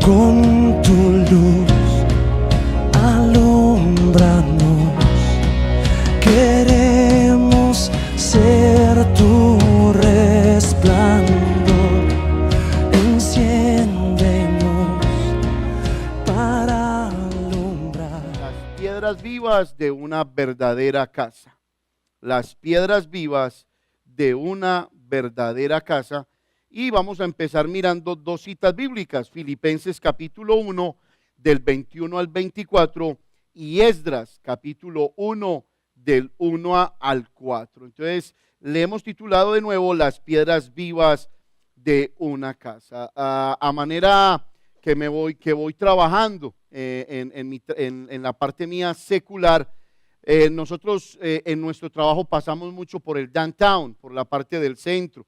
Con tu luz alúmbranos, queremos ser tu resplandor. Enciéndenos para alumbrar. Las piedras vivas de una verdadera casa. Las piedras vivas de una verdadera casa. Y vamos a empezar mirando dos citas bíblicas, Filipenses capítulo 1 del 21 al 24 y Esdras capítulo 1 del 1 al 4. Entonces le hemos titulado de nuevo Las piedras vivas de una casa. A manera que voy trabajando en la parte mía secular, nosotros en nuestro trabajo pasamos mucho por el downtown, por la parte del centro.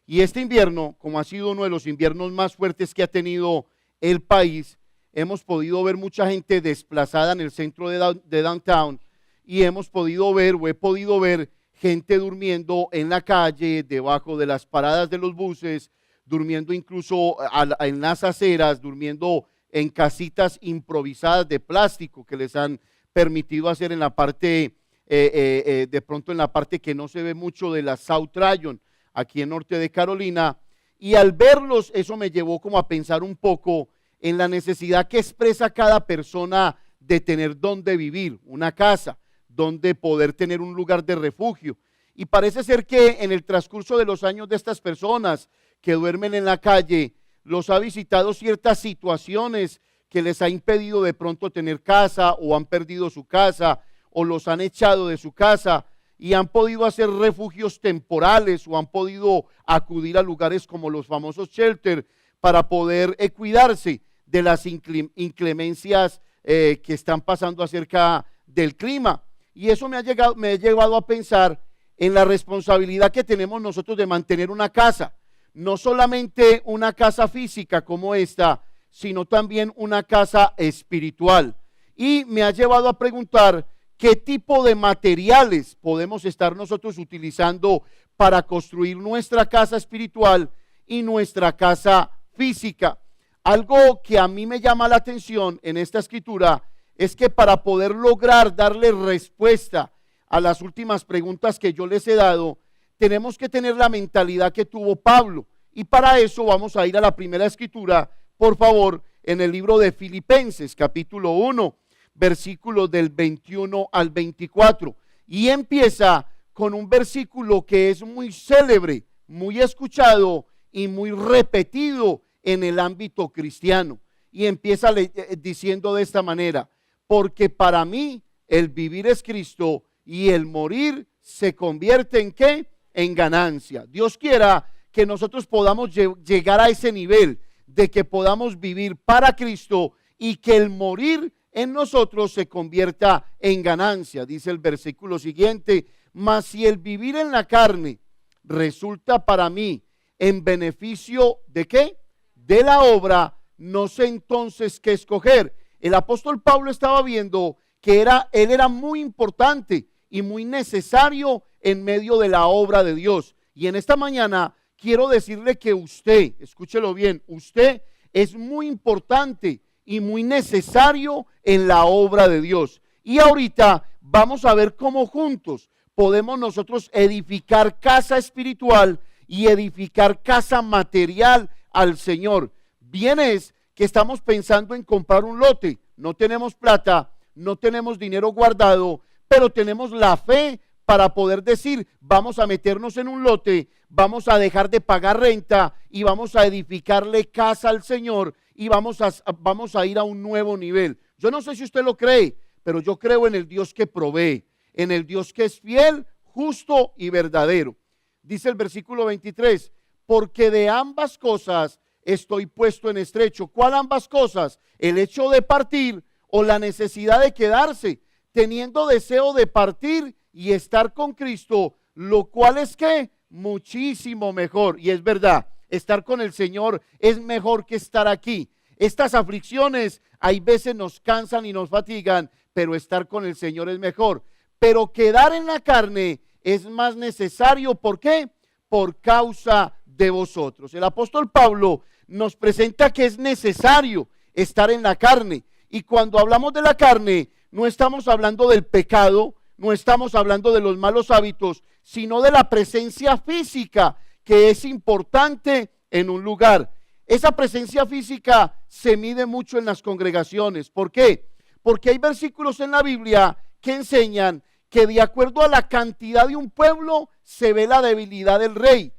Y este invierno, como ha sido uno de los inviernos más fuertes que ha tenido el país, hemos podido ver mucha gente desplazada en el centro de downtown y he podido ver gente durmiendo en la calle, debajo de las paradas de los buses, durmiendo incluso en las aceras, durmiendo en casitas improvisadas de plástico que les han permitido hacer en la parte, de pronto en la parte que no se ve mucho de la South Tryon, aquí en norte de Carolina, y al verlos eso me llevó como a pensar un poco en la necesidad que expresa cada persona de tener donde vivir, una casa, donde poder tener un lugar de refugio. Y parece ser que en el transcurso de los años de estas personas que duermen en la calle, los ha visitado ciertas situaciones que les ha impedido de pronto tener casa, o han perdido su casa, o los han echado de su casa, y han podido hacer refugios temporales o han podido acudir a lugares como los famosos shelter para poder cuidarse de las inclemencias que están pasando acerca del clima. Y eso me ha llevado a pensar en la responsabilidad que tenemos nosotros de mantener una casa, no solamente una casa física como esta, sino también una casa espiritual. Y me ha llevado a preguntar ¿qué tipo de materiales podemos estar nosotros utilizando para construir nuestra casa espiritual y nuestra casa física? Algo que a mí me llama la atención en esta escritura es que para poder lograr darle respuesta a las últimas preguntas que yo les he dado, tenemos que tener la mentalidad que tuvo Pablo. Y para eso vamos a ir a la primera escritura, por favor, en el libro de Filipenses, capítulo 1. Versículos del 21 al 24, y empieza con un versículo que es muy célebre, muy escuchado y muy repetido en el ámbito cristiano, y empieza diciendo de esta manera: porque para mí el vivir es Cristo y el morir se convierte en ¿qué? En ganancia. Dios quiera que nosotros podamos llegar a ese nivel de que podamos vivir para Cristo y que el morir en nosotros se convierta en ganancia. Dice el versículo siguiente: mas si el vivir en la carne resulta para mí en beneficio ¿de qué? De la obra, no sé entonces qué escoger. El apóstol Pablo estaba viendo que él era muy importante y muy necesario en medio de la obra de Dios. Y en esta mañana quiero decirle que usted, escúchelo bien, usted es muy importante y muy necesario en la obra de Dios. Y ahorita vamos a ver cómo juntos podemos nosotros edificar casa espiritual y edificar casa material al Señor. Bien es que estamos pensando en comprar un lote, no tenemos plata, no tenemos dinero guardado, pero tenemos la fe para poder decir: vamos a meternos en un lote, vamos a dejar de pagar renta y vamos a edificarle casa al Señor y vamos a ir a un nuevo nivel. Yo no sé si usted lo cree, pero yo creo en el Dios que provee, en el Dios que es fiel, justo y verdadero. Dice el versículo 23, porque de ambas cosas estoy puesto en estrecho. ¿Cuál ambas cosas? El hecho de partir o la necesidad de quedarse, teniendo deseo de partir y estar con Cristo, lo cual es que muchísimo mejor. Y es verdad, estar con el Señor es mejor que estar aquí. Estas aflicciones hay veces nos cansan y nos fatigan, pero estar con el Señor es mejor. Pero quedar en la carne es más necesario. ¿Por qué? Por causa de vosotros. El apóstol Pablo nos presenta que es necesario estar en la carne. Y cuando hablamos de la carne, no estamos hablando del pecado, no estamos hablando de los malos hábitos, sino de la presencia física que es importante en un lugar. Esa presencia física se mide mucho en las congregaciones. ¿Por qué? Porque hay versículos en la Biblia que enseñan que de acuerdo a la cantidad de un pueblo se ve la debilidad del rey.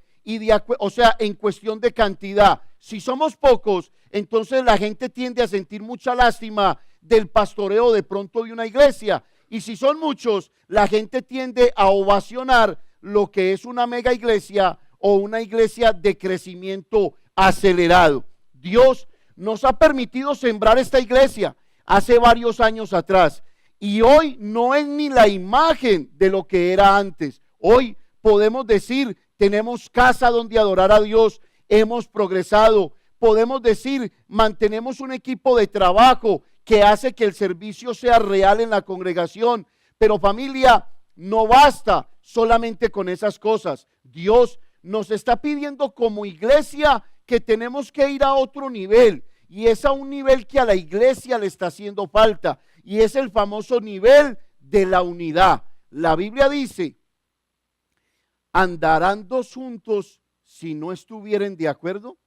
O sea, en cuestión de cantidad. Si somos pocos, entonces la gente tiende a sentir mucha lástima del pastoreo de pronto de una iglesia. Y si son muchos, la gente tiende a ovacionar lo que es una mega iglesia o una iglesia de crecimiento acelerado. Dios nos ha permitido sembrar esta iglesia hace varios años atrás. Y hoy no es ni la imagen de lo que era antes. Hoy podemos decir, tenemos casa donde adorar a Dios, hemos progresado. Podemos decir, mantenemos un equipo de trabajo que hace que el servicio sea real en la congregación. Pero familia, no basta solamente con esas cosas. Dios nos está pidiendo como iglesia que tenemos que ir a otro nivel. Y es a un nivel que a la iglesia le está haciendo falta. Y es el famoso nivel de la unidad. La Biblia dice, ¿andarán dos juntos si no estuvieren de acuerdo?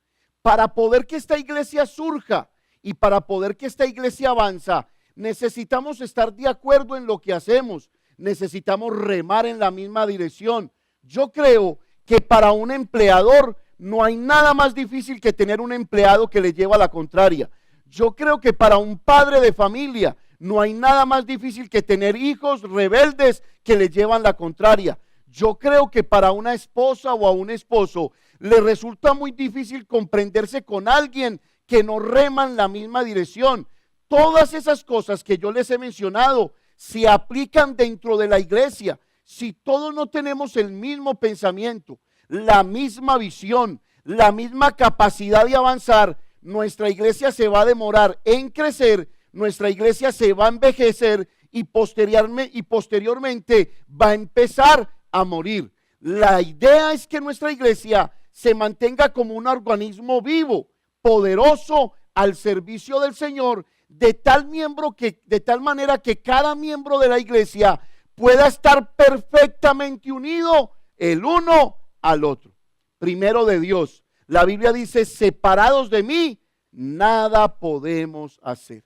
Para poder que esta iglesia surja y para poder que esta iglesia avanza, necesitamos estar de acuerdo en lo que hacemos. Necesitamos remar en la misma dirección. Yo creo que para un empleador no hay nada más difícil que tener un empleado que le lleva a la contraria. Yo creo que para un padre de familia no hay nada más difícil que tener hijos rebeldes que le llevan la contraria. Yo creo que para una esposa o a un esposo le resulta muy difícil comprenderse con alguien que no rema en la misma dirección. Todas esas cosas que yo les he mencionado se aplican dentro de la iglesia. Si todos no tenemos el mismo pensamiento, la misma visión, la misma capacidad de avanzar, nuestra iglesia se va a demorar en crecer, nuestra iglesia se va a envejecer y posteriormente va a empezar a morir. La idea es que nuestra iglesia se mantenga como un organismo vivo, poderoso, al servicio del Señor, de tal manera que cada miembro de la iglesia pueda estar perfectamente unido el uno al otro. Primero de Dios. La Biblia dice, separados de mí, nada podemos hacer.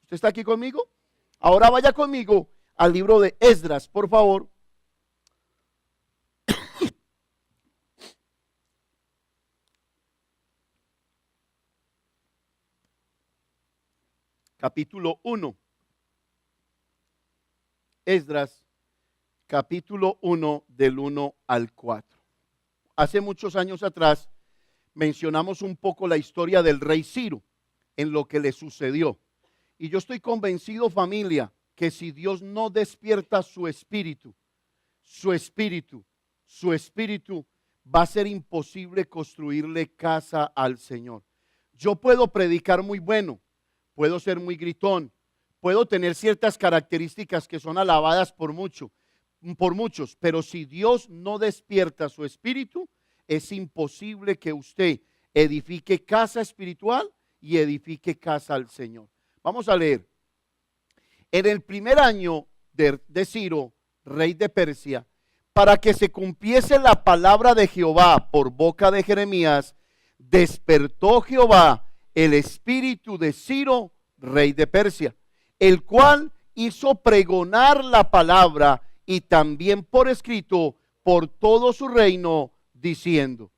¿Usted está aquí conmigo? Ahora vaya conmigo al libro de Esdras, por favor. Capítulo 1. Esdras, capítulo 1, del 1 al 4. Hace muchos años atrás mencionamos un poco la historia del rey Ciro, en lo que le sucedió. Y yo estoy convencido, familia, que si Dios no despierta su espíritu, va a ser imposible construirle casa al Señor. Yo puedo predicar muy bueno, puedo ser muy gritón, puedo tener ciertas características que son alabadas por muchos, pero si Dios no despierta su espíritu, es imposible que usted edifique casa espiritual y edifique casa al Señor. Vamos a leer. En el primer año de Ciro, rey de Persia, para que se cumpliese la palabra de Jehová por boca de Jeremías, despertó Jehová el espíritu de Ciro, rey de Persia, el cual hizo pregonar la palabra y también por escrito por todo su reino, diciendo: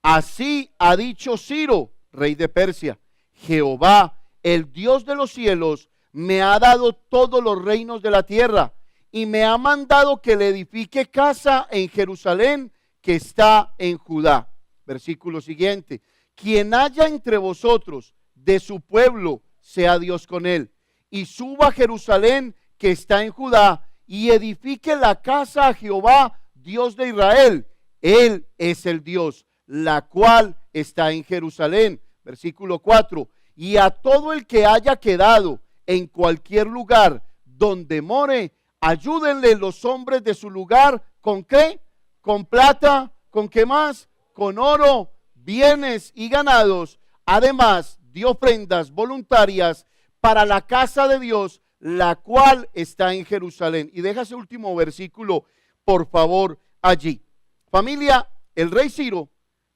así ha dicho Ciro, rey de Persia, Jehová, el Dios de los cielos, me ha dado todos los reinos de la tierra y me ha mandado que le edifique casa en Jerusalén, que está en Judá. Versículo siguiente: quien haya entre vosotros de su pueblo, sea Dios con él, y suba a Jerusalén, que está en Judá, y edifique la casa a Jehová, Dios de Israel. Él es el Dios, la cual está en Jerusalén. Versículo 4: y a todo el que haya quedado en cualquier lugar donde more, ayúdenle los hombres de su lugar. ¿Con qué? Con plata. ¿Con qué más? Con oro, bienes y ganados, además de ofrendas voluntarias para la casa de Dios, la cual está en Jerusalén. Y deja ese último versículo, por favor, allí. Familia, el rey Ciro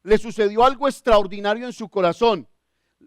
le sucedió algo extraordinario en su corazón.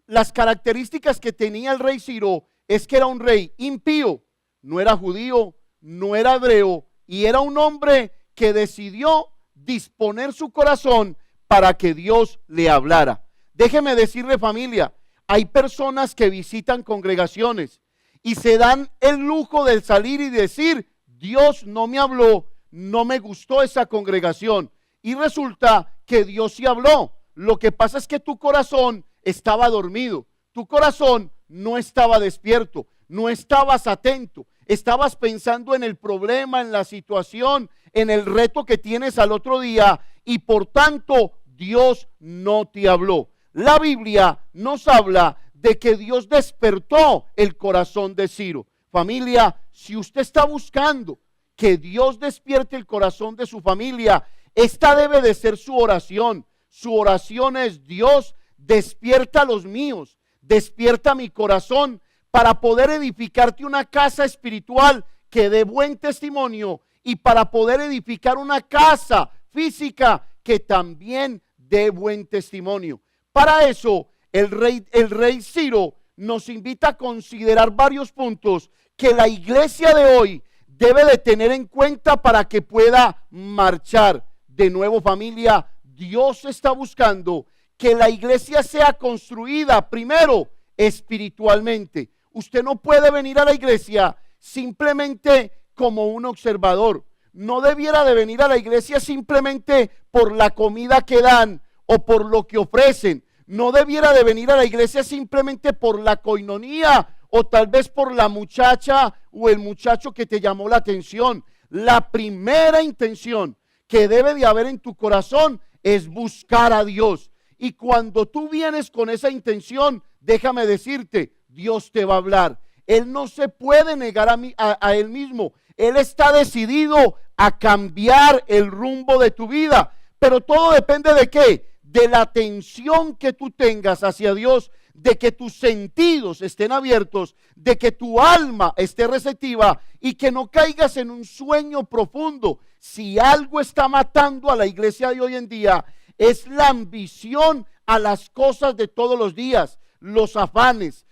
Las características que tenía el rey Ciro es que era un rey impío, no era judío, no era hebreo, y era un hombre que decidió disponer su corazón para que Dios le hablara. Déjeme decirle, familia, hay personas que visitan congregaciones y se dan el lujo de salir y decir: Dios no me habló, no me gustó esa congregación. Y resulta que Dios sí habló. Lo que pasa es que tu corazón estaba dormido, tu corazón no estaba despierto, no estabas atento, estabas pensando en el problema, en la situación, en el reto que tienes al otro día, y por tanto Dios no te habló. La Biblia nos habla de que Dios despertó el corazón de Ciro. Familia, si usted está buscando que Dios despierte el corazón de su familia, esta debe de ser su oración. Su oración es: Dios, despierta los míos, despierta mi corazón para poder edificarte una casa espiritual que dé buen testimonio, y para poder edificar una casa física que también dé buen testimonio. Para eso, el rey Ciro nos invita a considerar varios puntos que la iglesia de hoy debe de tener en cuenta para que pueda marchar. De nuevo, familia, Dios está buscando que la iglesia sea construida primero espiritualmente. Usted no puede venir a la iglesia simplemente como un observador. No debiera de venir a la iglesia simplemente por la comida que dan o por lo que ofrecen. No debiera de venir a la iglesia simplemente por la coinonía o tal vez por la muchacha o el muchacho que te llamó la atención. La primera intención que debe de haber en tu corazón es buscar a Dios. Y cuando tú vienes con esa intención, déjame decirte, Dios te va a hablar. Él no se puede negar a Él mismo. Él está decidido a cambiar el rumbo de tu vida. Pero todo depende ¿de qué? De la atención que tú tengas hacia Dios, de que tus sentidos estén abiertos, de que tu alma esté receptiva y que no caigas en un sueño profundo. Si algo está matando a la iglesia de hoy en día, es la ambición a las cosas de todos los días, los afanes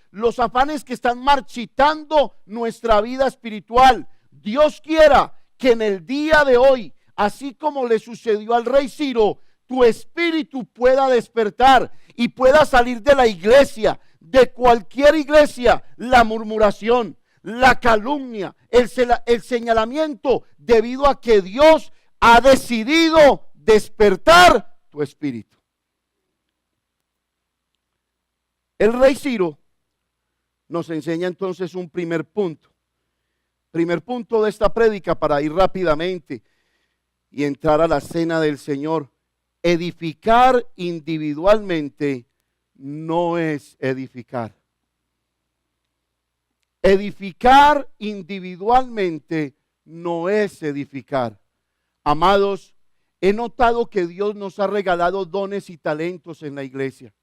que están marchitando nuestra vida espiritual. Dios quiera que en el día de hoy, así como le sucedió al rey Ciro, tu espíritu pueda despertar y pueda salir de la iglesia, de cualquier iglesia, la murmuración, la calumnia, el señalamiento, debido a que Dios ha decidido despertar tu espíritu. El rey Ciro nos enseña entonces un primer punto. Primer punto de esta prédica, para ir rápidamente y entrar a la cena del Señor. Edificar individualmente no es edificar. Edificar individualmente no es edificar. Amados, he notado que Dios nos ha regalado dones y talentos en la iglesia,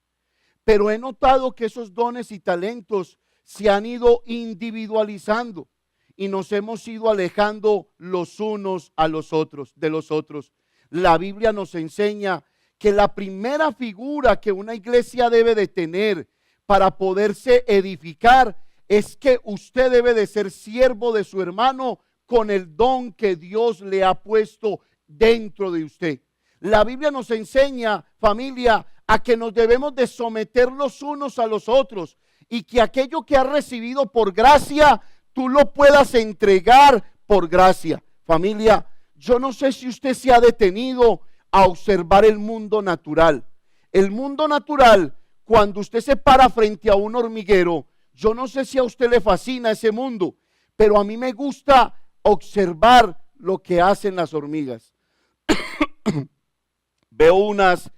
pero he notado que esos dones y talentos se han ido individualizando y nos hemos ido alejando los unos a los otros, de los otros. La Biblia nos enseña que la primera figura que una iglesia debe de tener para poderse edificar es que usted debe de ser siervo de su hermano con el don que Dios le ha puesto dentro de usted. La Biblia nos enseña, familia, a que nos debemos de someter los unos a los otros y que aquello que has recibido por gracia, tú lo puedas entregar por gracia. Familia, yo no sé si usted se ha detenido a observar el mundo natural. El mundo natural, cuando usted se para frente a un hormiguero, yo no sé si a usted le fascina ese mundo, pero a mí me gusta observar lo que hacen las hormigas. Veo unas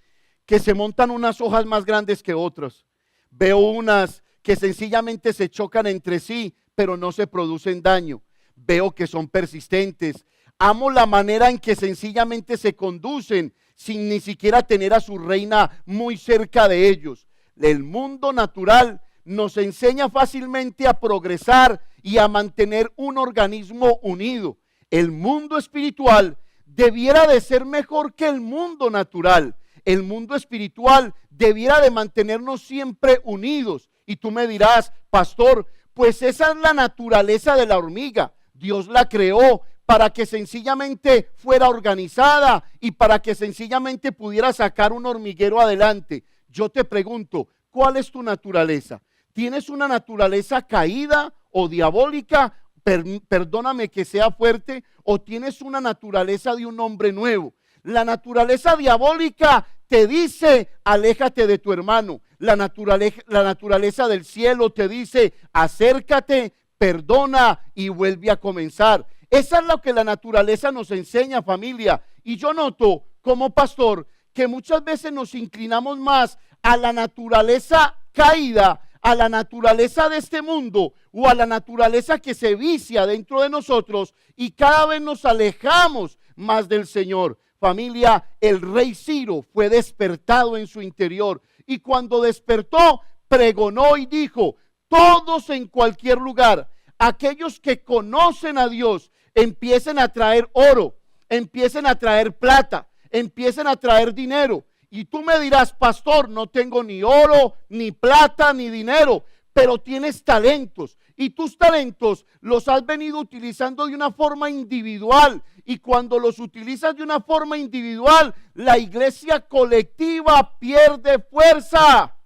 que se montan unas hojas más grandes que otras. Veo unas que sencillamente se chocan entre sí, pero no se producen daño. Veo que son persistentes. Amo la manera en que sencillamente se conducen sin ni siquiera tener a su reina muy cerca de ellos. El mundo natural nos enseña fácilmente a progresar y a mantener un organismo unido. El mundo espiritual debiera de ser mejor que el mundo natural. El mundo espiritual debiera de mantenernos siempre unidos. Y tú me dirás, pastor, pues esa es la naturaleza de la hormiga. Dios la creó para que sencillamente fuera organizada y para que sencillamente pudiera sacar un hormiguero adelante. Yo te pregunto, ¿cuál es tu naturaleza? ¿Tienes una naturaleza caída o diabólica? Perdóname que sea fuerte. ¿O tienes una naturaleza de un hombre nuevo? La naturaleza diabólica te dice, aléjate de tu hermano. La naturaleza del cielo te dice, acércate, perdona y vuelve a comenzar. Esa es lo que la naturaleza nos enseña, familia. Y yo noto como pastor que muchas veces nos inclinamos más a la naturaleza caída, a la naturaleza de este mundo o a la naturaleza que se vicia dentro de nosotros, y cada vez nos alejamos más del Señor. Familia, el rey Ciro fue despertado en su interior, y cuando despertó, pregonó y dijo: todos en cualquier lugar, aquellos que conocen a Dios, empiecen a traer oro, empiecen a traer plata, empiecen a traer dinero. Y tú me dirás, pastor, no tengo ni oro, ni plata, ni dinero, pero tienes talentos. Y tus talentos los has venido utilizando de una forma individual. Y cuando los utilizas de una forma individual, la iglesia colectiva pierde fuerza.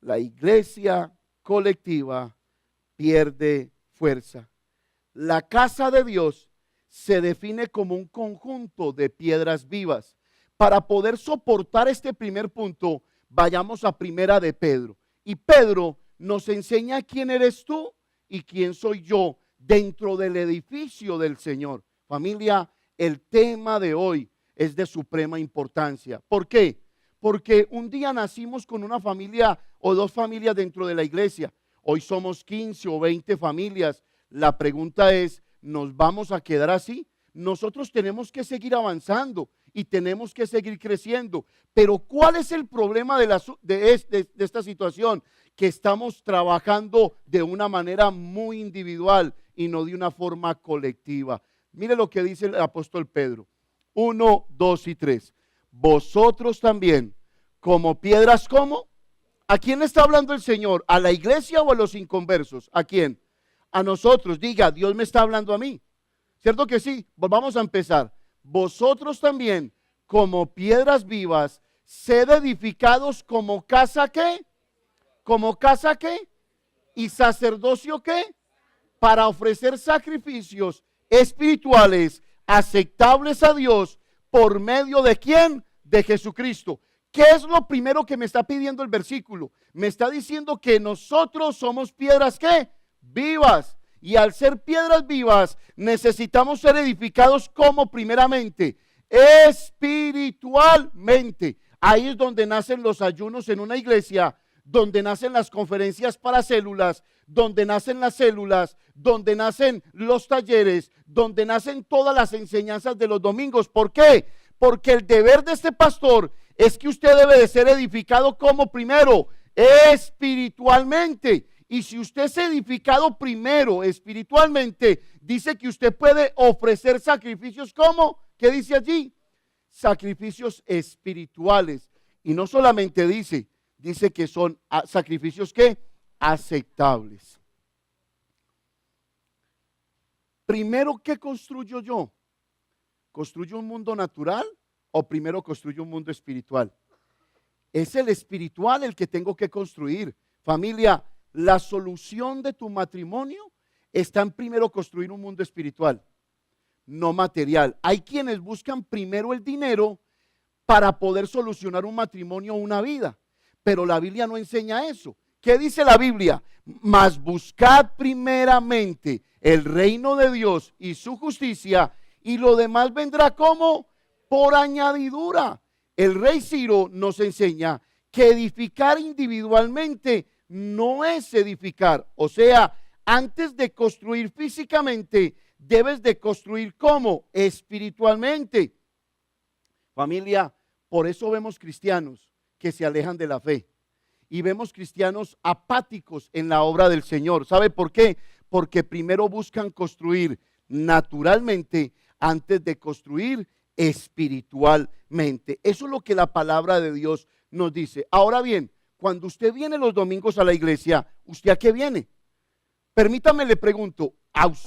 La iglesia colectiva pierde fuerza. La casa de Dios se define como un conjunto de piedras vivas. Para poder soportar este primer punto, vayamos a Primera de Pedro. Y Pedro nos enseña quién eres tú y quién soy yo dentro del edificio del Señor. Familia, el tema de hoy es de suprema importancia. ¿Por qué? Porque un día nacimos con una familia o dos familias dentro de la iglesia. Hoy somos 15 o 20 familias. La pregunta es, ¿nos vamos a quedar así? Nosotros tenemos que seguir avanzando y tenemos que seguir creciendo. Pero ¿cuál es el problema de esta situación? Que estamos trabajando de una manera muy individual y no de una forma colectiva. Mire lo que dice el apóstol Pedro. 1, 2 y 3. Vosotros también, como piedras, ¿cómo? ¿A quién está hablando el Señor? ¿A la iglesia o a los inconversos? ¿A quién? A nosotros. Diga, Dios me está hablando a mí. ¿Cierto que sí? Volvamos a empezar. Vosotros también, como piedras vivas, sed edificados como casa, ¿qué? ¿Como casa qué? ¿Y sacerdocio qué? Para ofrecer sacrificios espirituales aceptables a Dios, por medio de ¿quién? De Jesucristo. ¿Qué es lo primero que me está pidiendo el versículo? Me está diciendo que nosotros somos piedras ¿qué? Vivas. Y al ser piedras vivas, necesitamos ser edificados como primeramente, espiritualmente. Ahí es donde nacen los ayunos en una iglesia, donde nacen las conferencias para células, donde nacen las células, donde nacen los talleres, donde nacen todas las enseñanzas de los domingos. ¿Por qué? Porque el deber de este pastor es que usted debe de ser edificado como primero, espiritualmente. Y si usted es edificado primero espiritualmente, dice que usted puede ofrecer sacrificios como, ¿qué dice allí? Sacrificios espirituales. Y no solamente dice que son sacrificios ¿qué? Aceptables. Primero, ¿qué construyo yo? ¿Construyo un mundo natural o primero construyo un mundo espiritual? Es el espiritual el que tengo que construir. Familia, la solución de tu matrimonio está en primero construir un mundo espiritual, no material. Hay quienes buscan primero el dinero para poder solucionar un matrimonio o una vida, pero la Biblia no enseña eso. ¿Qué dice la Biblia? Mas buscad primeramente el reino de Dios y su justicia, y lo demás vendrá como por añadidura. El rey Ciro nos enseña que edificar individualmente no es edificar. O sea, antes de construir físicamente, Debes de construir ¿cómo? Espiritualmente. Familia, por eso vemos cristianos que se alejan de la fe y vemos cristianos apáticos en la obra del Señor. ¿Sabe por qué? Porque primero buscan construir naturalmente antes de construir espiritualmente. Eso es lo que la palabra de Dios nos dice. Ahora bien, cuando usted viene los domingos a la iglesia, ¿usted a qué viene? Permítame le pregunto,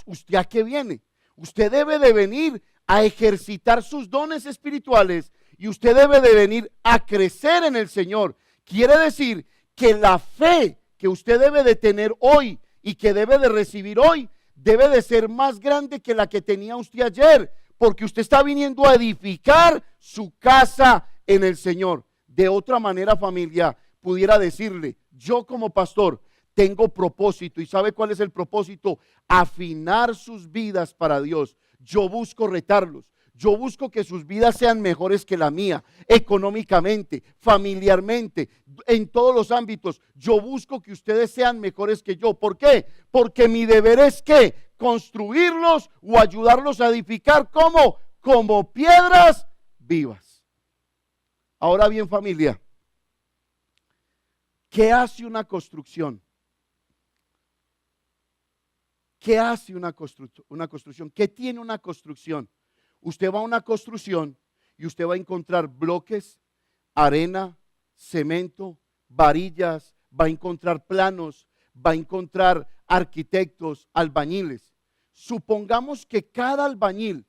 ¿usted a qué viene? Usted debe de venir a ejercitar sus dones espirituales y usted debe de venir a crecer en el Señor. Quiere decir que la fe que usted debe de tener hoy y que debe de recibir hoy debe de ser más grande que la que tenía usted ayer, porque usted está viniendo a edificar su casa en el Señor. De otra manera, familia, pudiera decirle, yo como pastor tengo propósito. ¿Y sabe cuál es el propósito? Afinar sus vidas para Dios. Yo busco retarlos. Yo busco que sus vidas sean mejores que la mía, económicamente, familiarmente, en todos los ámbitos. Yo busco que ustedes sean mejores que yo. ¿Por qué? Porque mi deber es que construirlos o ayudarlos a edificar como piedras vivas. Ahora bien, familia, ¿qué hace una construcción? ¿Qué hace una construcción? ¿Qué tiene una construcción? Usted va a una construcción y usted va a encontrar bloques, arena, cemento, varillas, va a encontrar planos, va a encontrar arquitectos, albañiles. Supongamos que cada albañil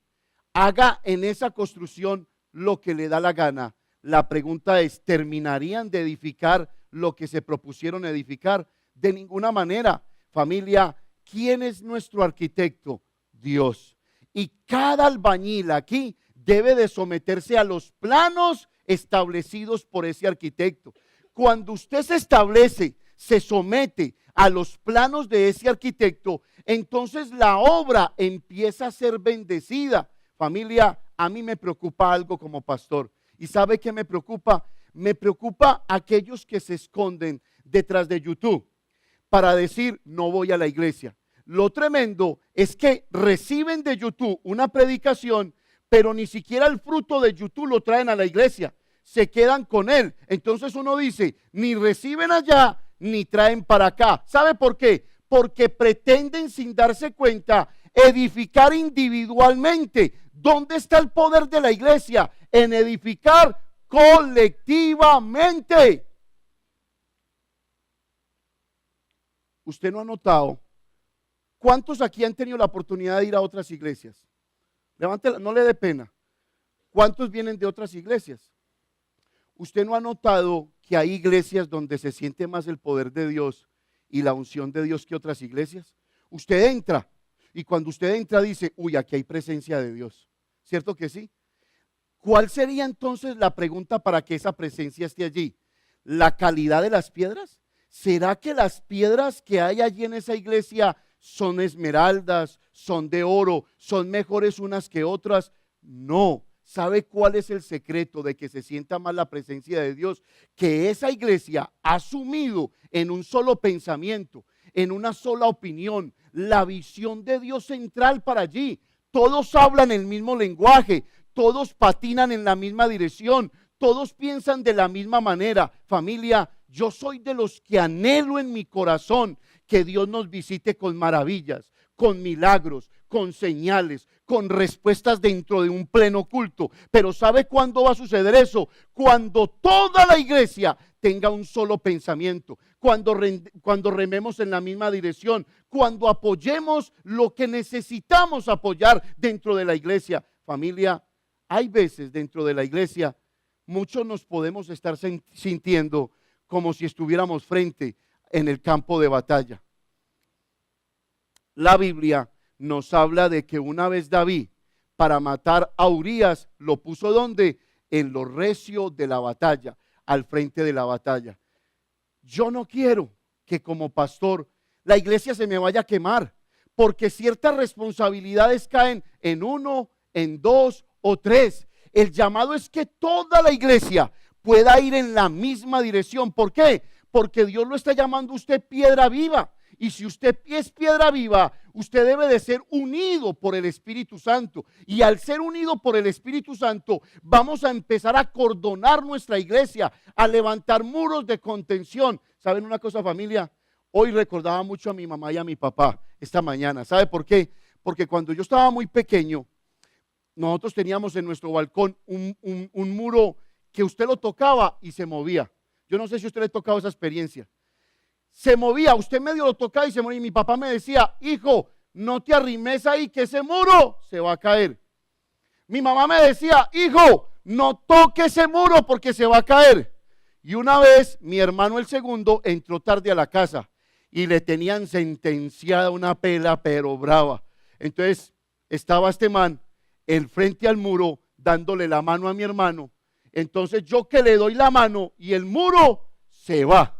haga en esa construcción lo que le da la gana. La pregunta es, ¿terminarían de edificar lo que se propusieron edificar? De ninguna manera. Familia, ¿quién es nuestro arquitecto? Dios. Y cada albañil aquí debe de someterse a los planos establecidos por ese arquitecto. Cuando usted se establece, se somete a los planos de ese arquitecto, entonces la obra empieza a ser bendecida. Familia, a mí me preocupa algo como pastor. ¿Y sabe qué me preocupa? Me preocupa aquellos que se esconden detrás de YouTube para decir, no voy a la iglesia. Lo tremendo es que reciben de YouTube una predicación, pero ni siquiera el fruto de YouTube lo traen a la iglesia. Se quedan con él. Entonces uno dice, ni reciben allá, ni traen para acá. ¿Sabe por qué? Porque pretenden sin darse cuenta edificar individualmente. ¿Dónde está el poder de la iglesia? En edificar colectivamente. Usted no ha notado. ¿Cuántos aquí han tenido la oportunidad de ir a otras iglesias? Levántela, no le dé pena. ¿Cuántos vienen de otras iglesias? ¿Usted no ha notado que hay iglesias donde se siente más el poder de Dios y la unción de Dios que otras iglesias? Usted entra y cuando usted entra dice, uy, aquí hay presencia de Dios. ¿Cierto que sí? ¿Cuál sería entonces la pregunta para que esa presencia esté allí? ¿La calidad de las piedras? ¿Será que las piedras que hay allí en esa iglesia son esmeraldas, son de oro, son mejores unas que otras? No. ¿Sabe cuál es el secreto de que se sienta más la presencia de Dios? Que esa iglesia ha asumido en un solo pensamiento, en una sola opinión, la visión de Dios central para allí. Todos hablan el mismo lenguaje, todos patinan en la misma dirección, todos piensan de la misma manera. Familia, yo soy de los que anhelo en mi corazón que Dios nos visite con maravillas, con milagros, con señales, con respuestas dentro de un pleno culto. Pero ¿sabe cuándo va a suceder eso? Cuando toda la iglesia tenga un solo pensamiento, cuando rememos en la misma dirección, cuando apoyemos lo que necesitamos apoyar dentro de la iglesia. Familia, hay veces dentro de la iglesia, muchos nos podemos estar sintiendo como si estuviéramos frente en el campo de batalla. La Biblia nos habla de que una vez David, para matar a Urías, lo puso ¿dónde? En lo recio de la batalla, al frente de la batalla. Yo no quiero que como pastor la iglesia se me vaya a quemar, porque ciertas responsabilidades caen en uno, en dos o tres. El llamado es que toda la iglesia pueda ir en la misma dirección. ¿Por qué? Porque Dios lo está llamando a usted piedra viva. Y si usted es piedra viva, usted debe de ser unido por el Espíritu Santo. Y al ser unido por el Espíritu Santo, vamos a empezar a cordonar nuestra iglesia, a levantar muros de contención. ¿Saben una cosa, familia? Hoy recordaba mucho a mi mamá y a mi papá esta mañana. ¿Sabe por qué? Porque cuando yo estaba muy pequeño, nosotros teníamos en nuestro balcón un muro que usted lo tocaba y se movía. Yo no sé si a usted le ha tocado esa experiencia. Se movía, usted medio lo tocaba y se movía. Y mi papá me decía, hijo, no te arrimes ahí que ese muro se va a caer. Mi mamá me decía, hijo, no toque ese muro porque se va a caer. Y una vez mi hermano el segundo entró tarde a la casa y le tenían sentenciada una pela pero brava. Entonces estaba este man el frente al muro dándole la mano a mi hermano. Entonces yo que le doy la mano y el muro se va.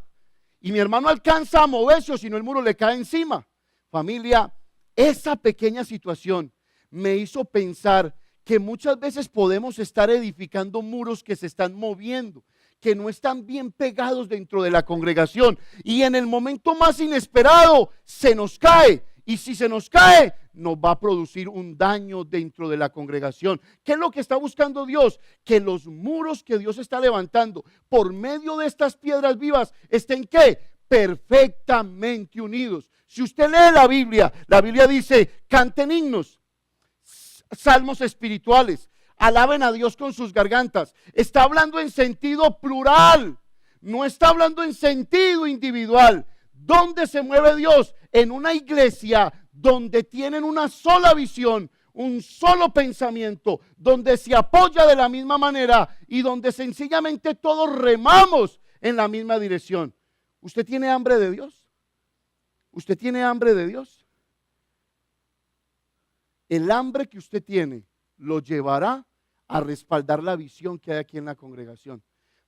Y mi hermano alcanza a moverse o si no el muro le cae encima. Familia, esa pequeña situación me hizo pensar que muchas veces podemos estar edificando muros que se están moviendo, que no están bien pegados dentro de la congregación. Y en el momento más inesperado se nos cae. Y si se nos cae, nos va a producir un daño dentro de la congregación. ¿Qué es lo que está buscando Dios? Que los muros que Dios está levantando por medio de estas piedras vivas estén ¿qué? Perfectamente unidos. Si usted lee la Biblia dice, canten himnos, salmos espirituales, alaben a Dios con sus gargantas. Está hablando en sentido plural, no está hablando en sentido individual. ¿Dónde se mueve Dios? En una iglesia donde tienen una sola visión, un solo pensamiento, donde se apoya de la misma manera y donde sencillamente todos remamos en la misma dirección. ¿Usted tiene hambre de Dios? ¿Usted tiene hambre de Dios? El hambre que usted tiene lo llevará a respaldar la visión que hay aquí en la congregación.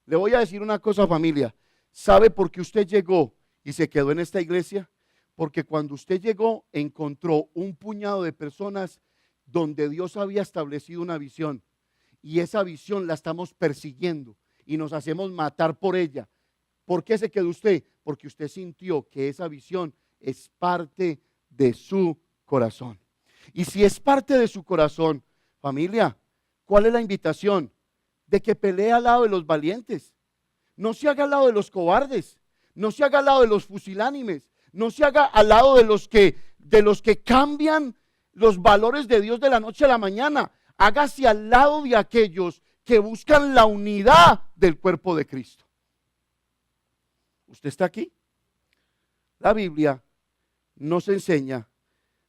Le voy a decir una cosa, familia. ¿Sabe por qué usted llegó y se quedó en esta iglesia? Porque cuando usted llegó, encontró un puñado de personas donde Dios había establecido una visión. Y esa visión la estamos persiguiendo y nos hacemos matar por ella. ¿Por qué se quedó usted? Porque usted sintió que esa visión es parte de su corazón. Y si es parte de su corazón, familia, ¿cuál es la invitación? De que pelee al lado de los valientes. No se haga al lado de los cobardes. No se haga al lado de los fusilánimes. No se haga al lado de los que cambian los valores de Dios de la noche a la mañana. Hágase al lado de aquellos que buscan la unidad del cuerpo de Cristo. ¿Usted está aquí? La Biblia nos enseña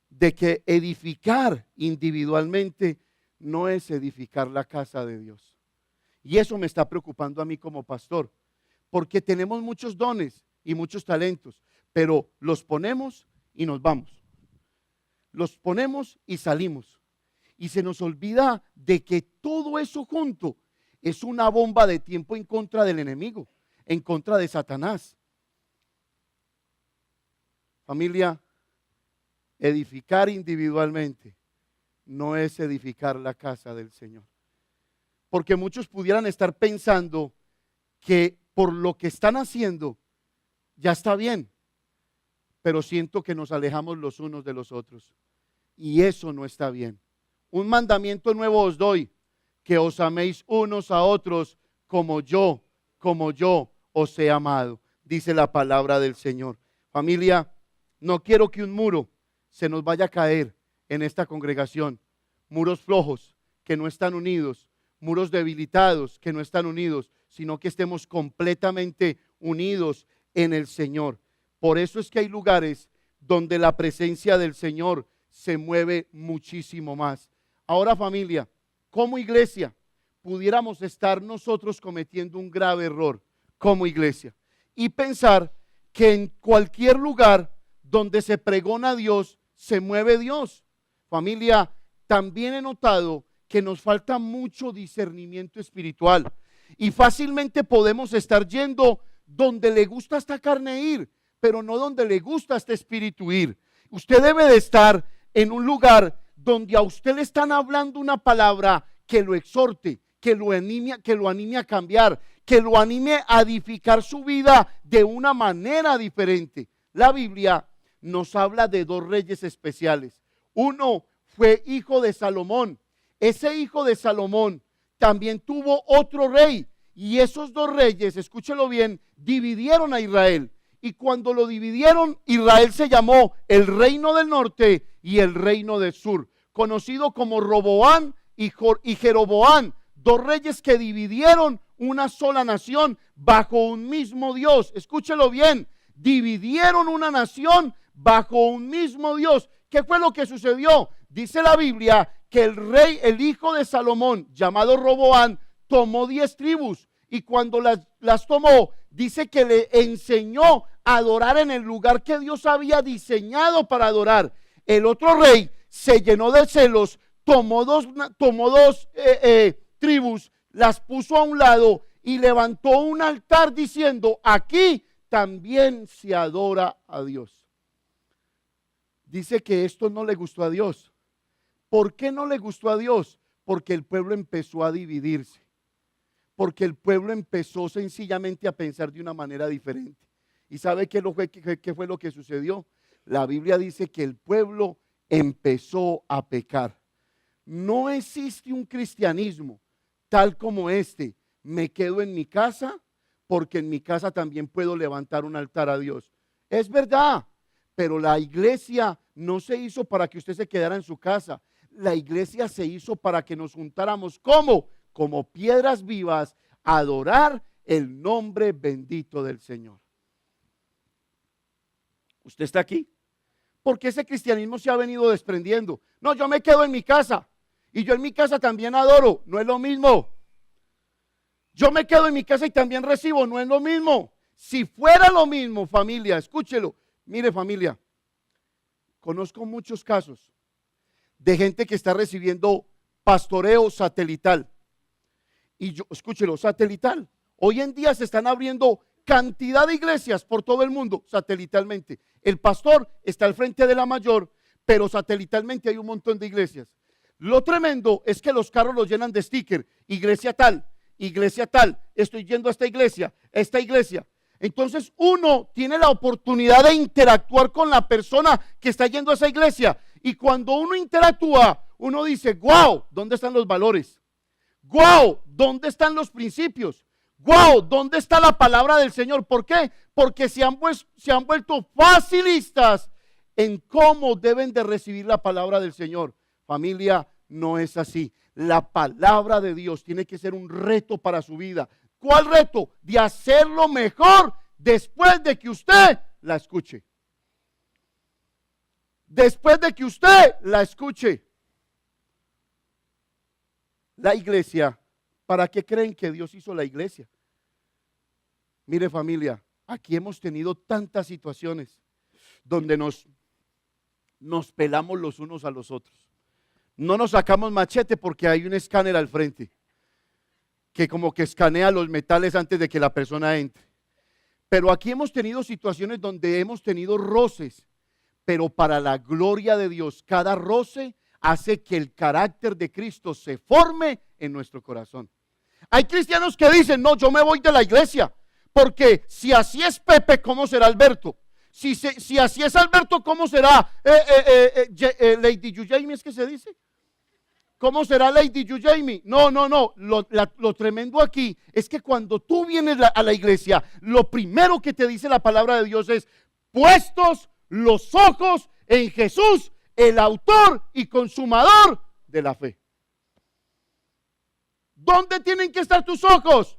de que edificar individualmente no es edificar la casa de Dios. Y eso me está preocupando a mí como pastor, porque tenemos muchos dones y muchos talentos, pero los ponemos y nos vamos. Los ponemos y salimos. Y se nos olvida de que todo eso junto es una bomba de tiempo en contra del enemigo, en contra de Satanás. Familia, edificar individualmente no es edificar la casa del Señor. Porque muchos pudieran estar pensando que por lo que están haciendo ya está bien, pero siento que nos alejamos los unos de los otros y eso no está bien. Un mandamiento nuevo os doy, que os améis unos a otros como yo os he amado, dice la palabra del Señor. Familia, no quiero que un muro se nos vaya a caer en esta congregación. Muros flojos que no están unidos, muros debilitados que no están unidos, sino que estemos completamente unidos en el Señor. Por eso es que hay lugares donde la presencia del Señor se mueve muchísimo más. Ahora, familia, como iglesia, pudiéramos estar nosotros cometiendo un grave error como iglesia y pensar que en cualquier lugar donde se pregona a Dios, se mueve Dios. Familia, también he notado que nos falta mucho discernimiento espiritual y fácilmente podemos estar yendo donde le gusta a esta carne ir, pero no donde le gusta a este espíritu ir. Usted debe de estar en un lugar donde a usted le están hablando una palabra que lo exhorte, que lo anime a cambiar, que lo anime a edificar su vida de una manera diferente. La Biblia nos habla de dos reyes especiales. Uno fue hijo de Salomón. Ese hijo de Salomón también tuvo otro rey. Y esos dos reyes, escúchelo bien, dividieron a Israel. Y cuando lo dividieron, Israel se llamó el reino del norte y el reino del sur, conocido como Roboán y Jeroboán, dos reyes que dividieron una sola nación bajo un mismo Dios. Escúchelo bien, dividieron una nación bajo un mismo Dios. ¿Qué fue lo que sucedió? Dice la Biblia que el rey, el hijo de Salomón, llamado Roboán, tomó 10 tribus y cuando las tomó, dice que le enseñó a adorar en el lugar que Dios había diseñado para adorar. El otro rey se llenó de celos, tomó dos tribus, las puso a un lado y levantó un altar diciendo: aquí también se adora a Dios. Dice que esto no le gustó a Dios. ¿Por qué no le gustó a Dios? Porque el pueblo empezó a dividirse. Porque el pueblo empezó sencillamente a pensar de una manera diferente. ¿Y sabe qué fue lo que sucedió? La Biblia dice que el pueblo empezó a pecar. No existe un cristianismo tal como este. Me quedo en mi casa porque en mi casa también puedo levantar un altar a Dios. Es verdad, pero la iglesia no se hizo para que usted se quedara en su casa. La iglesia se hizo para que nos juntáramos. ¿Cómo? Como piedras vivas, a adorar el nombre bendito del Señor. ¿Usted está aquí? Porque ese cristianismo se ha venido desprendiendo. No, yo me quedo en mi casa y yo en mi casa también adoro. No es lo mismo. Yo me quedo en mi casa y también recibo. No es lo mismo. Si fuera lo mismo, familia, escúchelo. Mire, familia, conozco muchos casos de gente que está recibiendo pastoreo satelital. Y yo, escúchelo, satelital. Hoy en día se están abriendo cantidad de iglesias por todo el mundo satelitalmente. El pastor está al frente de la mayor, pero satelitalmente hay un montón de iglesias. Lo tremendo es que los carros los llenan de sticker. Iglesia tal, estoy yendo a esta iglesia. Entonces uno tiene la oportunidad de interactuar con la persona que está yendo a esa iglesia. Y cuando uno interactúa, uno dice: wow, ¿dónde están los valores? Wow, ¿dónde están los principios? Wow, ¿dónde está la palabra del Señor? ¿Por qué? Porque se han vuelto facilistas en cómo deben de recibir la palabra del Señor. Familia, no es así. La palabra de Dios tiene que ser un reto para su vida. ¿Cuál reto? De hacerlo mejor después de que usted la escuche. Después de que usted la escuche. La iglesia, ¿para qué creen que Dios hizo la iglesia? Mire, familia, aquí hemos tenido tantas situaciones donde nos pelamos los unos a los otros. No nos sacamos machete porque hay un escáner al frente que como que escanea los metales antes de que la persona entre. Pero aquí hemos tenido situaciones donde hemos tenido roces, pero para la gloria de Dios, cada roce hace que el carácter de Cristo se forme en nuestro corazón. Hay cristianos que dicen: no, yo me voy de la iglesia, porque si así es Pepe, ¿cómo será Alberto? Si así es Alberto, ¿cómo será Lady Yujaymi? ¿Es que se dice? ¿Cómo será Lady Yujaymi? No. Lo tremendo aquí es que cuando tú vienes a la iglesia, lo primero que te dice la palabra de Dios es: puestos los ojos en Jesús, el autor y consumador de la fe. ¿Dónde tienen que estar tus ojos?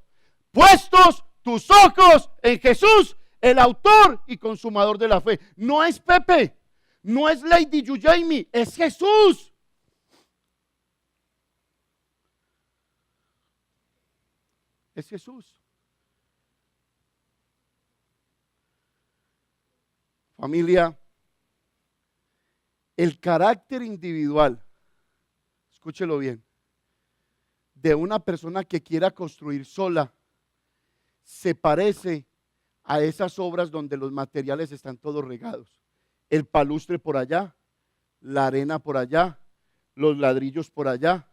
Puestos tus ojos en Jesús, el autor y consumador de la fe. No es Pepe, no es Lady Yujaymi, es Jesús. Es Jesús. Familia, el carácter individual, escúchelo bien, de una persona que quiera construir sola, se parece a esas obras donde los materiales están todos regados. El palustre por allá, la arena por allá, los ladrillos por allá.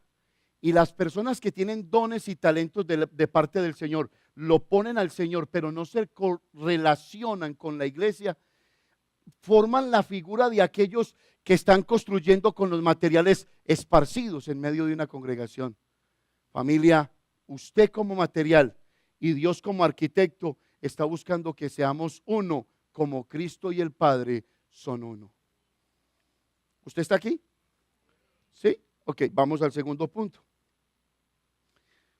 Y las personas que tienen dones y talentos de parte del Señor, lo ponen al Señor, pero no se relacionan con la iglesia. forman la figura de aquellos que están construyendo con los materiales esparcidos en medio de una congregación. Familia, usted como material y Dios como arquitecto está buscando que seamos uno, como Cristo y el Padre son uno. ¿Usted está aquí? ¿Sí? Ok, vamos al segundo punto.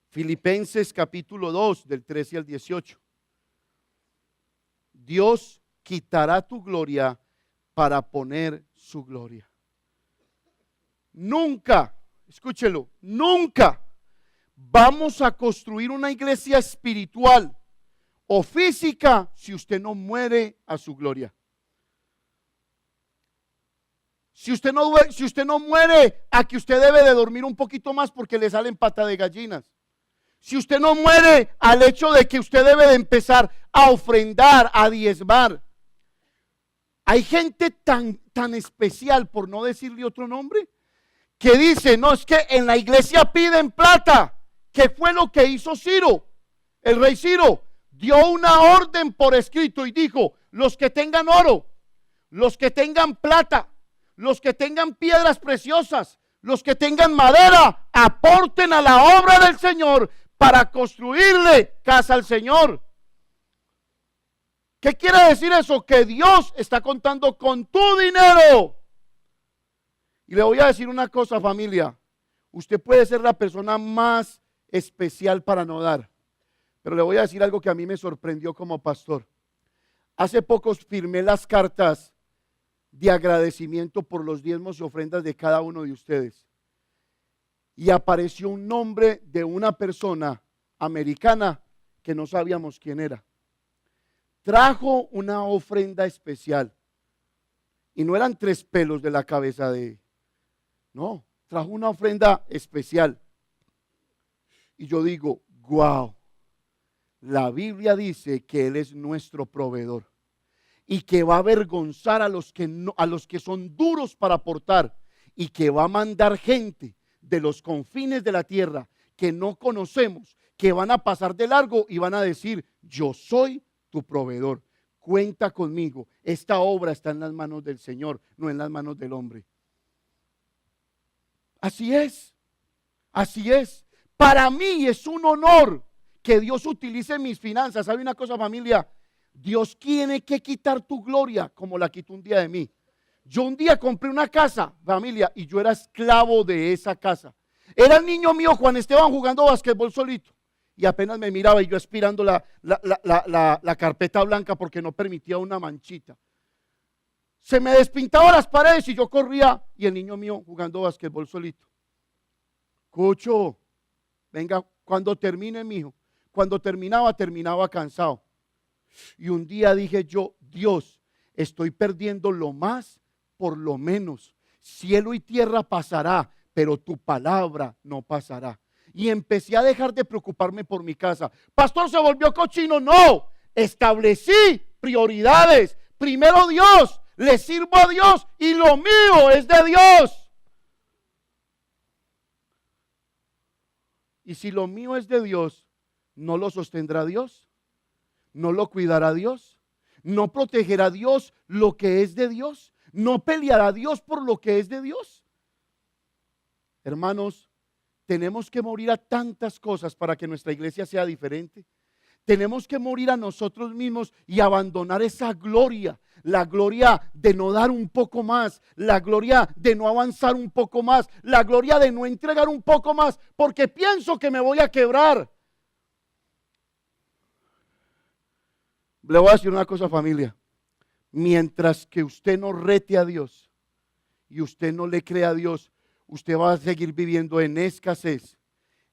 Filipenses capítulo 2, del 13 al 18. Dios quitará tu gloria para poner su gloria. Nunca, escúchelo, nunca vamos a construir una iglesia espiritual o física si usted no muere a su gloria. Si usted no muere a que usted debe de dormir un poquito más porque le salen pata de gallinas. Si usted no muere al hecho de que usted debe de empezar a ofrendar, a diezmar. Hay gente tan especial, por no decirle otro nombre, que dice, no, es que en la iglesia piden plata. ¿Qué fue lo que hizo Ciro? El rey Ciro dio una orden por escrito y dijo, los que tengan oro, los que tengan plata, los que tengan piedras preciosas, los que tengan madera, aporten a la obra del Señor para construirle casa al Señor. ¿Qué quiere decir eso? Que Dios está contando con tu dinero. Y le voy a decir una cosa, familia. Usted puede ser la persona más especial para no dar. Pero le voy a decir algo que a mí me sorprendió como pastor. Hace poco firmé las cartas de agradecimiento por los diezmos y ofrendas de cada uno de ustedes. Y apareció un nombre de una persona americana que no sabíamos quién era. Trajo una ofrenda especial. Y no eran 3 pelos de la cabeza de... No, trajo una ofrenda especial. Y yo digo, wow, la Biblia dice que Él es nuestro proveedor. Y que va a avergonzar a los que son duros para aportar. Y que va a mandar gente de los confines de la tierra que no conocemos, que van a pasar de largo y van a decir, yo soy tu proveedor, cuenta conmigo, esta obra está en las manos del Señor, no en las manos del hombre. Así es, así es. Para mí es un honor que Dios utilice mis finanzas. ¿Sabe una cosa, familia? Dios tiene que quitar tu gloria como la quitó un día de mí. Yo un día compré una casa, familia, y yo era esclavo de esa casa. Era el niño mío, Juan Esteban, jugando básquetbol solito. Y apenas me miraba y yo aspirando la carpeta blanca porque no permitía una manchita. Se me despintaban las paredes y yo corría y el niño mío jugando básquetbol solito. Cucho, venga, cuando termine, mijo. Cuando terminaba cansado. Y un día dije yo, Dios, estoy perdiendo lo más por lo menos. Cielo y tierra pasará, pero tu palabra no pasará. Y empecé a dejar de preocuparme por mi casa. Pastor, ¿se volvió cochino? No, establecí prioridades. Primero Dios, le sirvo a Dios y lo mío es de Dios. Y si lo mío es de Dios, ¿no lo sostendrá Dios? ¿No lo cuidará Dios? ¿No protegerá Dios lo que es de Dios? ¿No peleará Dios por lo que es de Dios? Hermanos, tenemos que morir a tantas cosas para que nuestra iglesia sea diferente. Tenemos que morir a nosotros mismos y abandonar esa gloria. La gloria de no dar un poco más. La gloria de no avanzar un poco más. La gloria de no entregar un poco más porque pienso que me voy a quebrar. Le voy a decir una cosa, familia. Mientras que usted no rete a Dios y usted no le crea a Dios, usted va a seguir viviendo en escasez,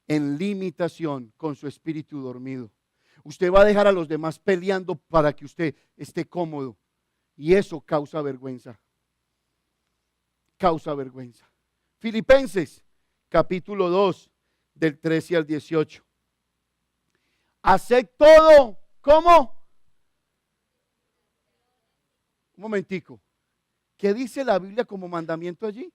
en limitación, con su espíritu dormido. Usted va a dejar a los demás peleando para que usted esté cómodo. Y eso causa vergüenza. Causa vergüenza. Filipenses, capítulo 2, del 13 al 18. Haced todo, ¿cómo? Un momentico. ¿Qué dice la Biblia como mandamiento allí?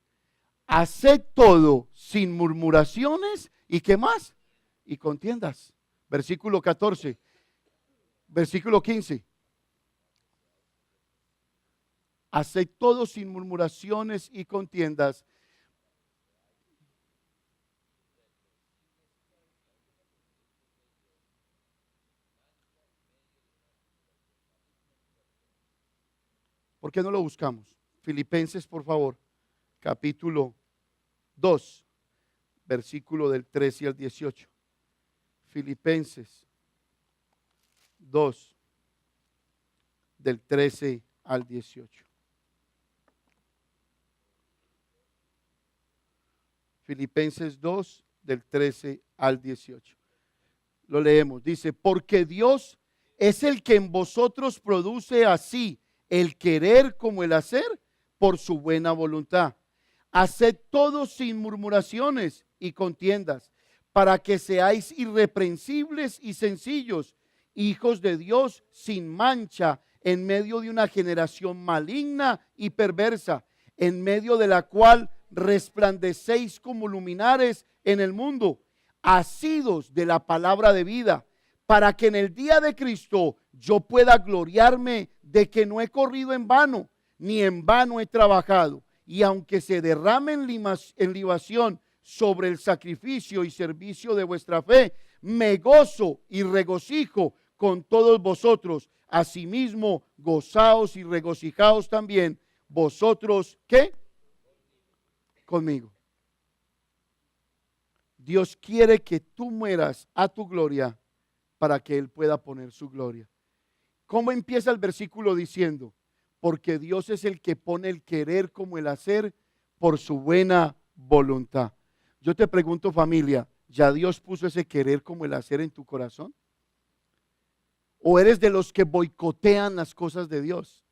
Haced todo sin murmuraciones y ¿qué más? Y contiendas. Versículo 14. Versículo 15. haced todo sin murmuraciones y contiendas. ¿Por qué no lo buscamos? Filipenses, por favor, capítulo 2, versículo del 13 al 18. Filipenses 2, del 13 al 18. Filipenses 2, del 13 al 18. Lo leemos. Dice, porque Dios es el que en vosotros produce así el querer como el hacer por su buena voluntad. Haced todo sin murmuraciones y contiendas, para que seáis irreprensibles y sencillos, hijos de Dios sin mancha, en medio de una generación maligna y perversa, en medio de la cual resplandecéis como luminares en el mundo, asidos de la palabra de vida, para que en el día de Cristo yo pueda gloriarme de que no he corrido en vano, ni en vano he trabajado. Y aunque se derrame en libación sobre el sacrificio y servicio de vuestra fe, me gozo y regocijo con todos vosotros. Asimismo, gozaos y regocijaos también vosotros, ¿qué? Conmigo. Dios quiere que tú mueras a tu gloria para que Él pueda poner su gloria. ¿Cómo empieza el versículo diciendo? Porque Dios es el que pone el querer como el hacer por su buena voluntad. Yo te pregunto, familia, ¿ya Dios puso ese querer como el hacer en tu corazón? ¿O eres de los que boicotean las cosas de Dios?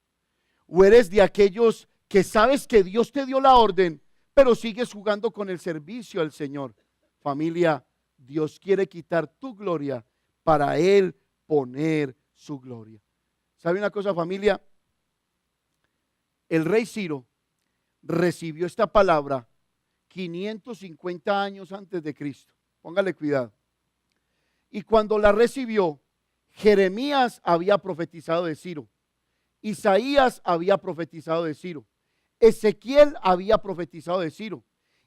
¿O eres de aquellos que sabes que Dios te dio la orden, pero sigues jugando con el servicio al Señor? Familia, Dios quiere quitar tu gloria para Él poner su gloria. ¿Sabe una cosa, familia? El rey Ciro recibió esta palabra 550 años antes de Cristo. Póngale cuidado. Y cuando la recibió, Jeremías había profetizado de Ciro, Isaías había profetizado de Ciro, Ezequiel había profetizado de Ciro,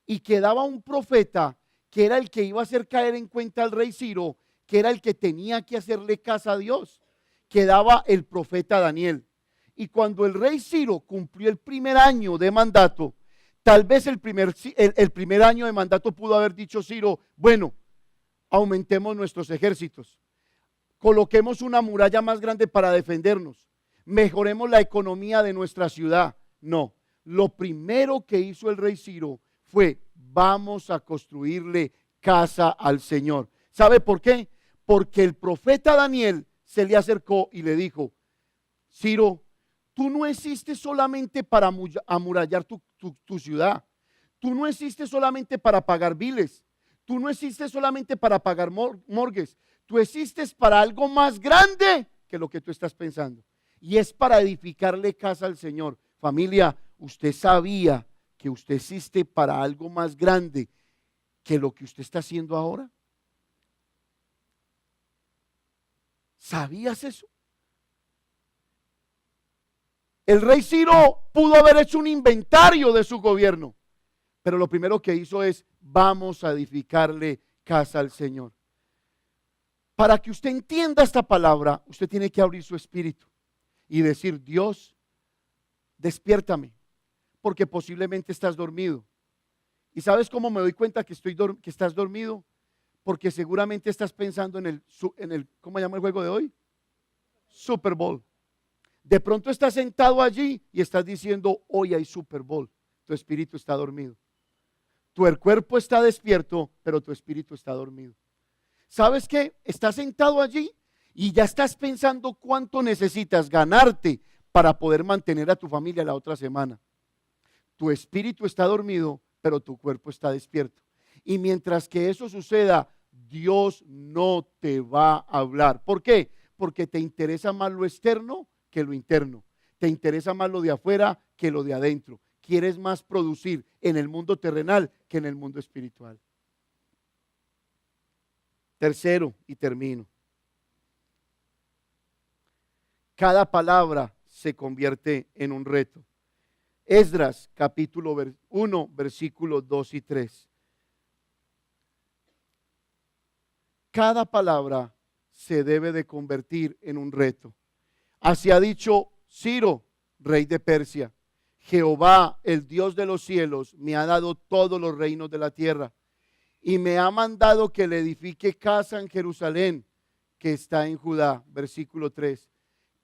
y quedaba un profeta que era el que iba a hacer caer en cuenta al rey Ciro, que era el que tenía que hacerle caso a Dios. Quedaba el profeta Daniel. Y cuando el rey Ciro cumplió el primer año de mandato, tal vez el primer año de mandato pudo haber dicho Ciro, bueno, aumentemos nuestros ejércitos, coloquemos una muralla más grande para defendernos, mejoremos la economía de nuestra ciudad. No, lo primero que hizo el rey Ciro fue, vamos a construirle casa al Señor. ¿Sabe por qué? Porque el profeta Daniel se le acercó y le dijo, Ciro, tú no existes solamente para amurallar tu ciudad. Tú no existes solamente para pagar biles. Tú no existes solamente para pagar morgues. Tú existes para algo más grande que lo que tú estás pensando. Y es para edificarle casa al Señor. Familia, usted sabía que usted existe para algo más grande que lo que usted está haciendo ahora. ¿Sabías eso? El rey Ciro pudo haber hecho un inventario de su gobierno, pero lo primero que hizo es, vamos a edificarle casa al Señor. Para que usted entienda esta palabra, usted tiene que abrir su espíritu y decir, Dios, despiértame, porque posiblemente estás dormido. ¿Y sabes cómo me doy cuenta que estás dormido? Porque seguramente estás pensando en el ¿cómo se llama el juego de hoy? Super Bowl. De pronto estás sentado allí y estás diciendo, hoy hay Super Bowl. Tu espíritu está dormido. Tu cuerpo está despierto, pero tu espíritu está dormido. ¿Sabes qué? Estás sentado allí y ya estás pensando cuánto necesitas ganarte para poder mantener a tu familia la otra semana. Tu espíritu está dormido, pero tu cuerpo está despierto. Y mientras que eso suceda, Dios no te va a hablar. ¿Por qué? Porque te interesa más lo externo que lo interno. Te interesa más lo de afuera que lo de adentro. Quieres más producir en el mundo terrenal que en el mundo espiritual. Tercero, y termino. Cada palabra se convierte en un reto. Esdras capítulo 1, versículos 2 y 3. Cada palabra se debe de convertir en un reto. Así ha dicho Ciro, rey de Persia: Jehová, el Dios de los cielos, me ha dado todos los reinos de la tierra y me ha mandado que le edifique casa en Jerusalén, que está en Judá. Versículo 3.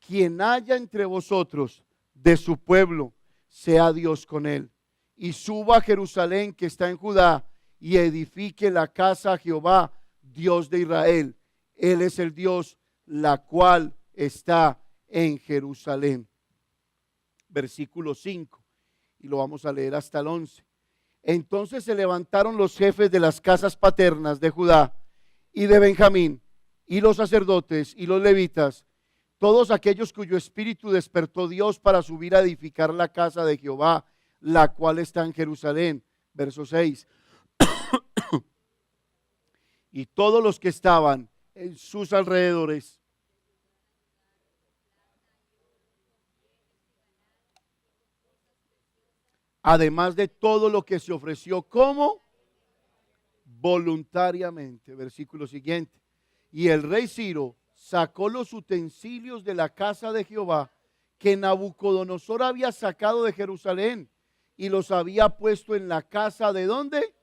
Quien haya entre vosotros de su pueblo, sea Dios con él, y suba a Jerusalén, que está en Judá, y edifique la casa a Jehová, Dios de Israel. Él es el Dios, la cual está en Jerusalén. Versículo 5, y lo vamos a leer hasta el 11. Entonces se levantaron los jefes de las casas paternas de Judá y de Benjamín, y los sacerdotes y los levitas, todos aquellos cuyo espíritu despertó Dios para subir a edificar la casa de Jehová, la cual está en Jerusalén. Verso 6. Y todos los que estaban en sus alrededores, además de todo lo que se ofreció como voluntariamente. Versículo siguiente. Y el rey Ciro sacó los utensilios de la casa de Jehová que Nabucodonosor había sacado de Jerusalén y los había puesto en la casa ¿de dónde?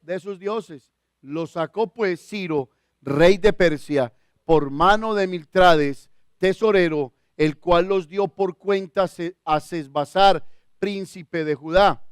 De sus dioses. Los sacó pues Ciro, rey de Persia, por mano de Miltrades, tesorero, el cual los dio por cuenta a Sesbazar, príncipe de Judá.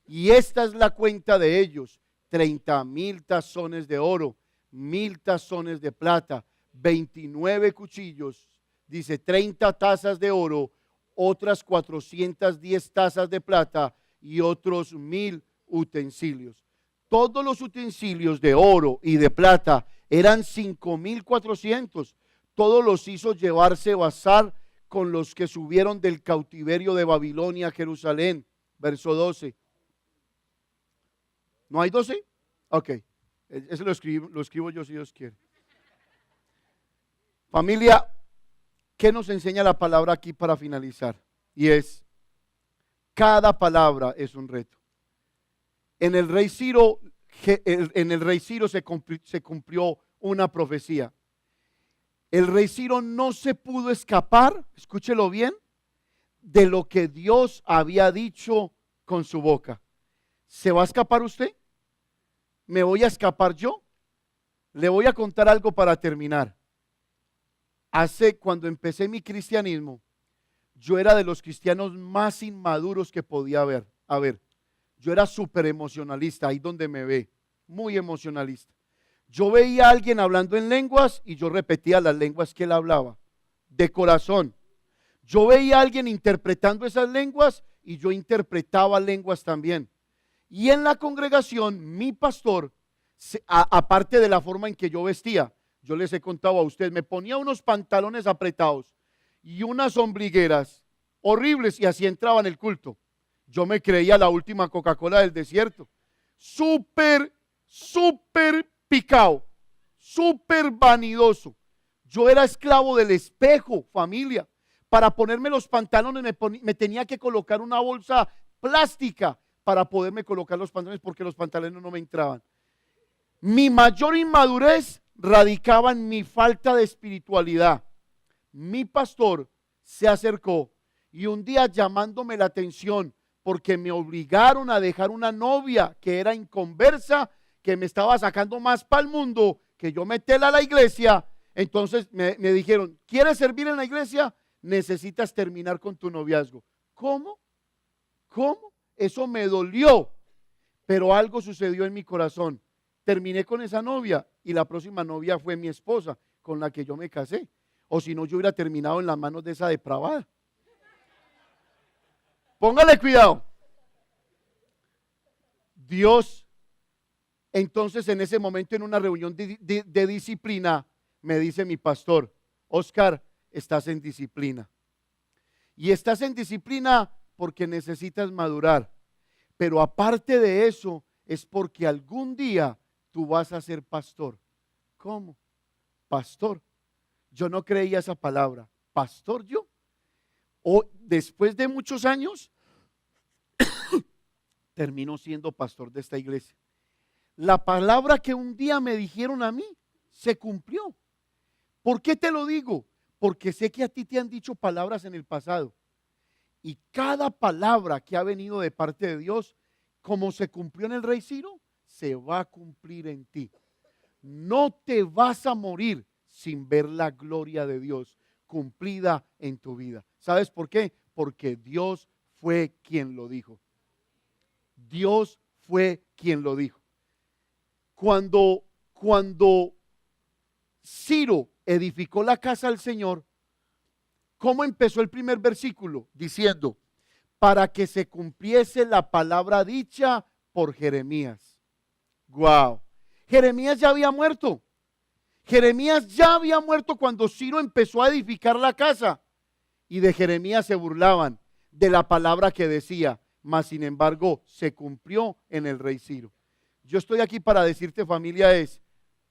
Y esta es la cuenta de ellos: 30,000 tazones de oro, 1,000 tazones de plata, 29 cuchillos, dice 30 tazas de oro, otras 410 tazas de plata y otros 1,000 utensilios. Todos los utensilios de oro y de plata eran 5,400. Todos los hizo llevar Sesbazar con los que subieron del cautiverio de Babilonia a Jerusalén. Verso 12. ¿No hay 12? Ok, eso lo escribo yo si Dios quiere. Familia, ¿qué nos enseña la palabra aquí para finalizar? Y es, cada palabra es un reto. En el rey Ciro se cumplió una profecía. El rey Ciro no se pudo escapar, escúchelo bien, de lo que Dios había dicho con su boca. ¿Se va a escapar usted? ¿Me voy a escapar yo? Le voy a contar algo para terminar. Cuando empecé mi cristianismo, yo era de los cristianos más inmaduros que podía haber. A ver, yo era súper emocionalista, ahí donde me ve, muy emocionalista. Yo veía a alguien hablando en lenguas y yo repetía las lenguas que él hablaba, de corazón. Yo veía a alguien interpretando esas lenguas y yo interpretaba lenguas también. Y en la congregación, mi pastor, aparte de la forma en que yo vestía, yo les he contado a ustedes, me ponía unos pantalones apretados y unas ombligueras horribles y así entraba en el culto. Yo me creía la última Coca-Cola del desierto. Súper picado, súper vanidoso. Yo era esclavo del espejo, familia. Para ponerme los pantalones me tenía que colocar una bolsa plástica para poderme colocar los pantalones porque los pantalones no me entraban. Mi mayor inmadurez radicaba en mi falta de espiritualidad. Mi pastor se acercó y un día, llamándome la atención porque me obligaron a dejar una novia que era inconversa, que me estaba sacando más para el mundo que yo meterla a la iglesia, entonces me dijeron: ¿quieres servir en la iglesia? Necesitas terminar con tu noviazgo. ¿Cómo? Eso me dolió, pero algo sucedió en mi corazón. Terminé con esa novia y la próxima novia fue mi esposa, con la que yo me casé. O si no, yo hubiera terminado en las manos de esa depravada. Póngale cuidado. Dios, entonces, en ese momento, en una reunión de disciplina, me dice mi pastor: Oscar, estás en disciplina. Y estás en disciplina porque necesitas madurar. Pero aparte de eso, es porque algún día tú vas a ser pastor. ¿Cómo? Pastor. Yo no creía esa palabra. ¿Pastor yo? O después de muchos años, terminó siendo pastor de esta iglesia. La palabra que un día me dijeron a mí se cumplió. ¿Por qué te lo digo? Porque sé que a ti te han dicho palabras en el pasado. Y cada palabra que ha venido de parte de Dios, como se cumplió en el rey Ciro, se va a cumplir en ti. No te vas a morir sin ver la gloria de Dios cumplida en tu vida. ¿Sabes por qué? Porque Dios fue quien lo dijo. Dios fue quien lo dijo. Cuando Ciro edificó la casa del Señor, ¿cómo empezó el primer versículo? Diciendo, para que se cumpliese la palabra dicha por Jeremías. Wow. Jeremías ya había muerto. Jeremías ya había muerto cuando Ciro empezó a edificar la casa. Y de Jeremías se burlaban de la palabra que decía, mas sin embargo se cumplió en el rey Ciro. Yo estoy aquí para decirte, familia, es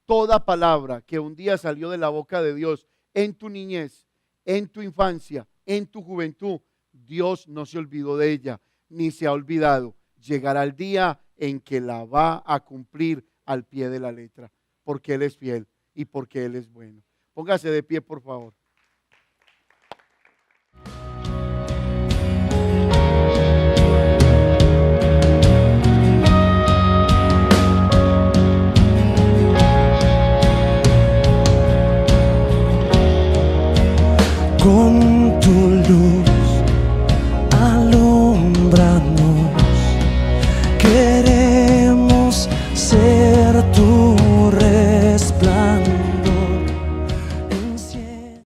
toda palabra que un día salió de la boca de Dios en tu niñez, en tu infancia, en tu juventud, Dios no se olvidó de ella, ni se ha olvidado. Llegará el día en que la va a cumplir al pie de la letra, porque Él es fiel y porque Él es bueno. Póngase de pie, por favor. con tu luz